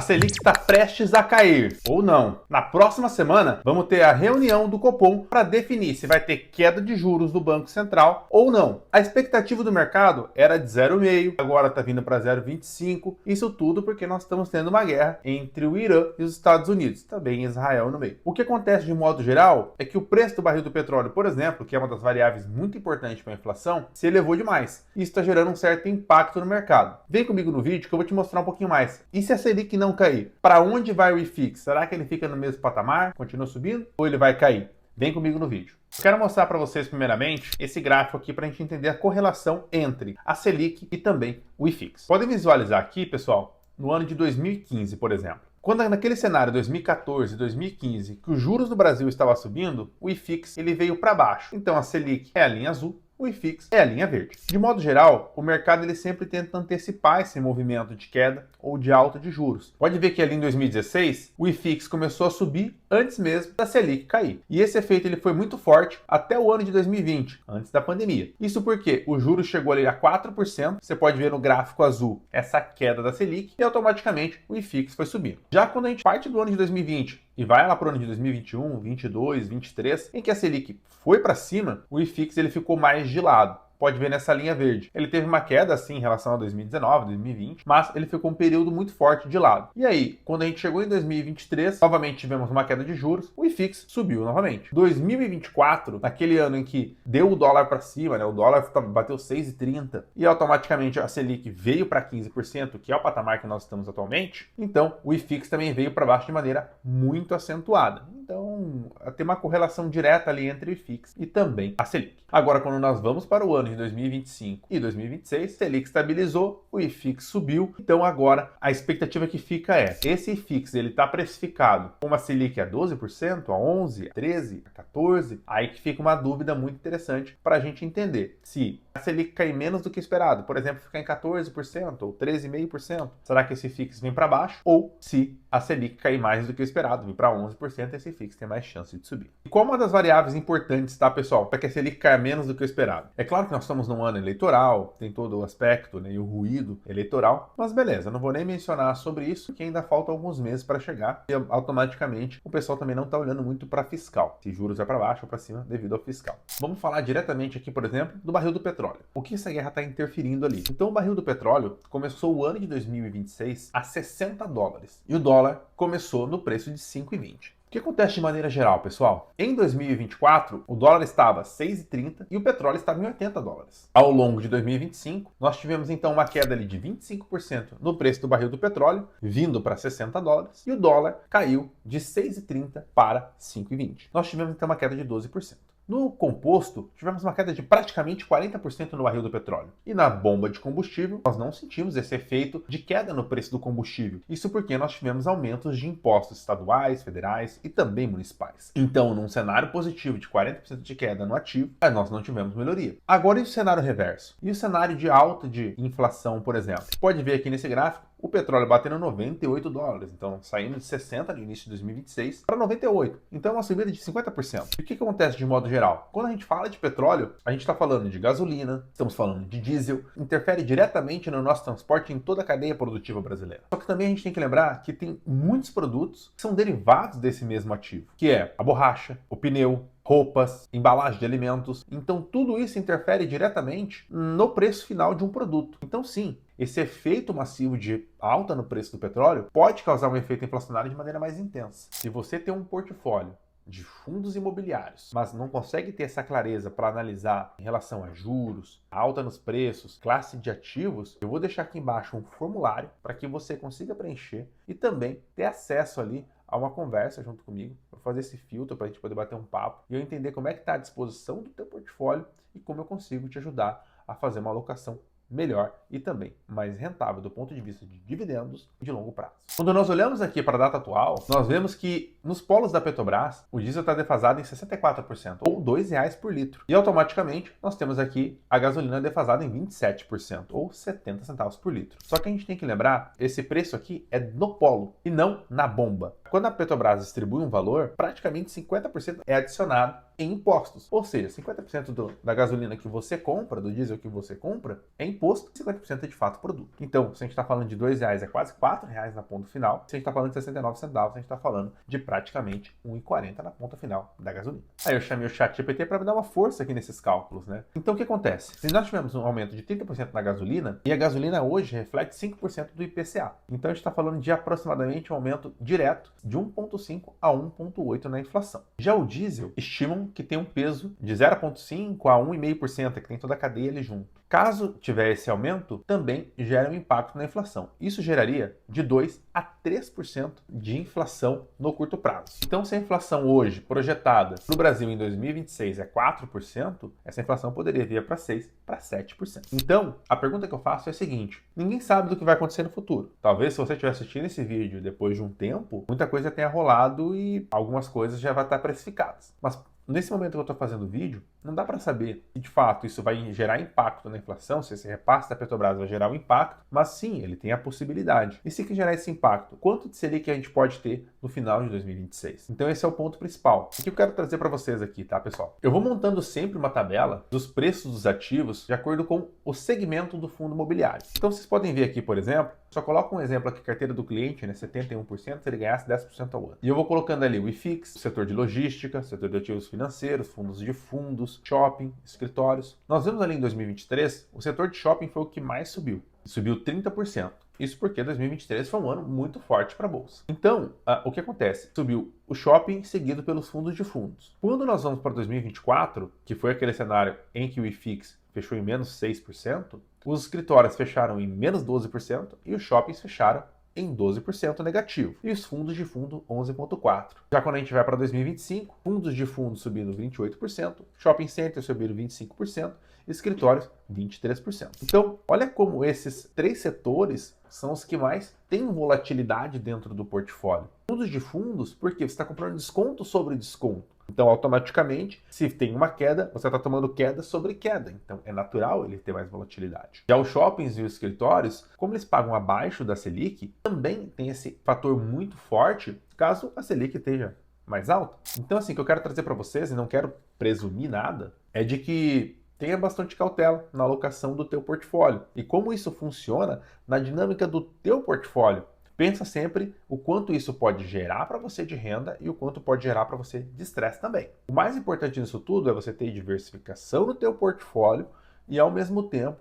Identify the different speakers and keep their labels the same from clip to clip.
Speaker 1: A Selic está prestes a cair, ou não. Na próxima semana, vamos ter a reunião do Copom para definir se vai ter queda de juros do Banco Central ou não. A expectativa do mercado era de 0,5, agora está vindo para 0,25. Isso tudo porque nós estamos tendo uma guerra entre o Irã e os Estados Unidos, também Israel no meio. O que acontece de modo geral é que o preço do barril do petróleo, por exemplo, que é uma das variáveis muito importantes para a inflação, se elevou demais. Isso está gerando um certo impacto no mercado. Vem comigo no vídeo que eu vou te mostrar um pouquinho mais. E se a Selic não cair, para onde vai o IFIX? Será que ele fica no mesmo patamar, continua subindo, ou ele vai cair? Vem comigo no vídeo. Eu quero mostrar para vocês primeiramente esse gráfico aqui para a gente entender a correlação entre a Selic e também o IFIX. Podem visualizar aqui, pessoal, no ano de 2015, por exemplo. Quando naquele cenário 2014, 2015, que os juros no Brasil estavam subindo, o IFIX ele veio para baixo. Então a Selic é a linha azul, o IFIX é a linha verde. De modo geral, o mercado ele sempre tenta antecipar esse movimento de queda ou de alta de juros. Pode ver que ali em 2016, o IFIX começou a subir antes mesmo da Selic cair. E esse efeito ele foi muito forte até o ano de 2020, antes da pandemia. Isso porque o juros chegou ali a 4%, você pode ver no gráfico azul essa queda da Selic, e automaticamente o IFIX foi subindo. Já quando a gente parte do ano de 2020 e vai lá para o ano de 2021, 22, 23, em que a Selic foi para cima, o IFIX ele ficou mais de lado. Pode ver nessa linha verde. Ele teve uma queda, assim, em relação a 2019, 2020, mas ele ficou um período muito forte de lado. E aí, quando a gente chegou em 2023, novamente tivemos uma queda de juros, o IFIX subiu novamente. 2024, naquele ano em que deu o dólar para cima, né, o dólar bateu 6,30 e automaticamente a Selic veio para 15%, que é o patamar que nós estamos atualmente, então o IFIX também veio para baixo de maneira muito acentuada. Então, tem uma correlação direta ali entre o IFIX e também a Selic. Agora, quando nós vamos para o ano de 2025 e 2026, Selic estabilizou, o IFIX subiu, então agora a expectativa que fica é, esse IFIX ele está precificado com uma Selic a 12%, a 11%, a 13%, a 14%, aí que fica uma dúvida muito interessante para a gente entender se a Selic cair menos do que esperado, por exemplo, ficar em 14% ou 13,5%, será que esse IFIX vem para baixo? Ou se a Selic cair mais do que esperado, vir para 11%, esse IFIX tem mais chance de subir. E qual uma das variáveis importantes, tá, pessoal, para que a Selic caia menos do que o esperado? É claro que nós estamos num ano eleitoral, tem todo o aspecto, né, e o ruído eleitoral, mas beleza, não vou nem mencionar sobre isso, que ainda faltam alguns meses para chegar e automaticamente o pessoal também não está olhando muito para fiscal, se juros é para baixo ou para cima devido ao fiscal. Vamos falar diretamente aqui, por exemplo, do barril do petróleo. O que essa guerra está interferindo ali? Então o barril do petróleo começou o ano de 2026 a 60 dólares e o dólar começou no preço de 5,20. O que acontece de maneira geral, pessoal? Em 2024, o dólar estava 6,30 e o petróleo estava em 80 dólares. Ao longo de 2025, nós tivemos então uma queda ali de 25% no preço do barril do petróleo, vindo para 60 dólares, e o dólar caiu de 6,30 para 5,20. Nós tivemos então uma queda de 12%. No composto, tivemos uma queda de praticamente 40% no barril do petróleo. E na bomba de combustível, nós não sentimos esse efeito de queda no preço do combustível. Isso porque nós tivemos aumentos de impostos estaduais, federais e também municipais. Então, num cenário positivo de 40% de queda no ativo, nós não tivemos melhoria. Agora, e o cenário reverso? E o cenário de alta de inflação, por exemplo? Pode ver aqui nesse gráfico, o petróleo batendo 98 dólares, então saindo de 60 no início de 2026 para 98. Então é uma subida de 50%. E o que acontece de modo geral? Quando a gente fala de petróleo, a gente está falando de gasolina, estamos falando de diesel, interfere diretamente no nosso transporte em toda a cadeia produtiva brasileira. Só que também a gente tem que lembrar que tem muitos produtos que são derivados desse mesmo ativo, que é a borracha, o pneu, roupas, embalagem de alimentos. Então tudo isso interfere diretamente no preço final de um produto. Então sim, esse efeito massivo de alta no preço do petróleo pode causar um efeito inflacionário de maneira mais intensa. Se você tem um portfólio de fundos imobiliários, mas não consegue ter essa clareza para analisar em relação a juros, alta nos preços, classe de ativos, eu vou deixar aqui embaixo um formulário para que você consiga preencher e também ter acesso ali a uma conversa junto comigo, para fazer esse filtro, para a gente poder bater um papo e eu entender como é que está a disposição do teu portfólio e como eu consigo te ajudar a fazer uma alocação melhor e também mais rentável do ponto de vista de dividendos de longo prazo. Quando nós olhamos aqui para a data atual, nós vemos que nos polos da Petrobras, o diesel está defasado em 64%, ou R$ 2,00 por litro. E automaticamente, nós temos aqui a gasolina defasada em 27%, ou 70 centavos por litro. Só que a gente tem que lembrar, esse preço aqui é no polo e não na bomba. quando a Petrobras distribui um valor, praticamente 50% é adicionado em impostos. Ou seja, 50% da gasolina que você compra, do diesel que você compra, é imposto, 50% é de fato produto. Então, se a gente está falando de R$2, é quase R$4 na ponta final. Se a gente está falando de 69 centavos, a gente está falando de praticamente R$1,40 na ponta final da gasolina. Aí eu chamei o ChatGPT para me dar uma força aqui nesses cálculos, né? Então, o que acontece? Se nós tivemos um aumento de 30% na gasolina, e a gasolina hoje reflete 5% do IPCA. Então, a gente está falando de aproximadamente um aumento direto de 1,5 a 1,8 na inflação. Já o diesel, estimam que tem um peso de 0,5 a 1,5%, que tem toda a cadeia ali junto. Caso tiver esse aumento, também gera um impacto na inflação. Isso geraria de 2 a 3% de inflação no curto prazo. Então, se a inflação hoje projetada no Brasil em 2026 é 4%, essa inflação poderia vir para 6 para 7%. Então, a pergunta que eu faço é a seguinte: ninguém sabe do que vai acontecer no futuro. Talvez, se você estiver assistindo esse vídeo depois de um tempo, muita coisa tenha rolado e algumas coisas já vão estar precificadas. Mas nesse momento que eu estou fazendo o vídeo, não dá para saber se de fato isso vai gerar impacto na inflação, se esse repasse da Petrobras vai gerar um impacto, mas sim, ele tem a possibilidade. E se gerar esse impacto, quanto seria que a gente pode ter no final de 2026? Então esse é o ponto principal. O que eu quero trazer para vocês aqui, tá, pessoal? Eu vou montando sempre uma tabela dos preços dos ativos de acordo com o segmento do fundo imobiliário. Então vocês podem ver aqui, por exemplo, só coloco um exemplo aqui, carteira do cliente, né, 71%, se ele ganhasse 10% ao ano. E eu vou colocando ali o IFIX, o setor de logística, setor de ativos financeiros, fundos de fundos, shopping, escritórios. Nós vemos ali em 2023, o setor de shopping foi o que mais subiu. Subiu 30%. Isso porque 2023 foi um ano muito forte para a Bolsa. Então, o que acontece? Subiu o shopping seguido pelos fundos de fundos. Quando nós vamos para 2024, que foi aquele cenário em que o IFIX fechou em menos 6%, os escritórios fecharam em menos 12% e os shoppings fecharam em 12% negativo. E os fundos de fundo 11,4%. Já quando a gente vai para 2025, fundos de fundo subindo 28%, shopping center subindo 25%, escritórios 23%. Então, olha como esses três setores são os que mais têm volatilidade dentro do portfólio. Fundos de fundos, porque você está comprando desconto sobre desconto. Então, automaticamente, se tem uma queda, você está tomando queda sobre queda. Então, é natural ele ter mais volatilidade. Já os shoppings e os escritórios, como eles pagam abaixo da Selic, também tem esse fator muito forte caso a Selic esteja mais alta. Então, assim, o que eu quero trazer para vocês, e não quero presumir nada, é de que tenha bastante cautela na alocação do teu portfólio. E como isso funciona na dinâmica do teu portfólio. Pensa sempre o quanto isso pode gerar para você de renda e o quanto pode gerar para você de estresse também. O mais importante nisso tudo é você ter diversificação no teu portfólio e, ao mesmo tempo,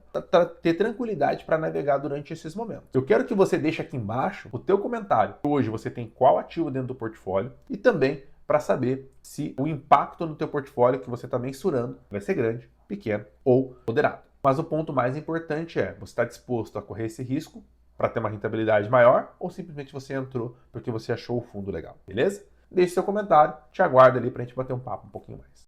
Speaker 1: ter tranquilidade para navegar durante esses momentos. Eu quero que você deixe aqui embaixo o teu comentário. Hoje você tem qual ativo dentro do portfólio e também para saber se o impacto no teu portfólio que você está mensurando vai ser grande, pequeno ou moderado. Mas o ponto mais importante é, você está disposto a correr esse risco para ter uma rentabilidade maior ou simplesmente você entrou porque você achou o fundo legal, beleza? Deixe seu comentário, te aguardo ali para a gente bater um papo um pouquinho mais.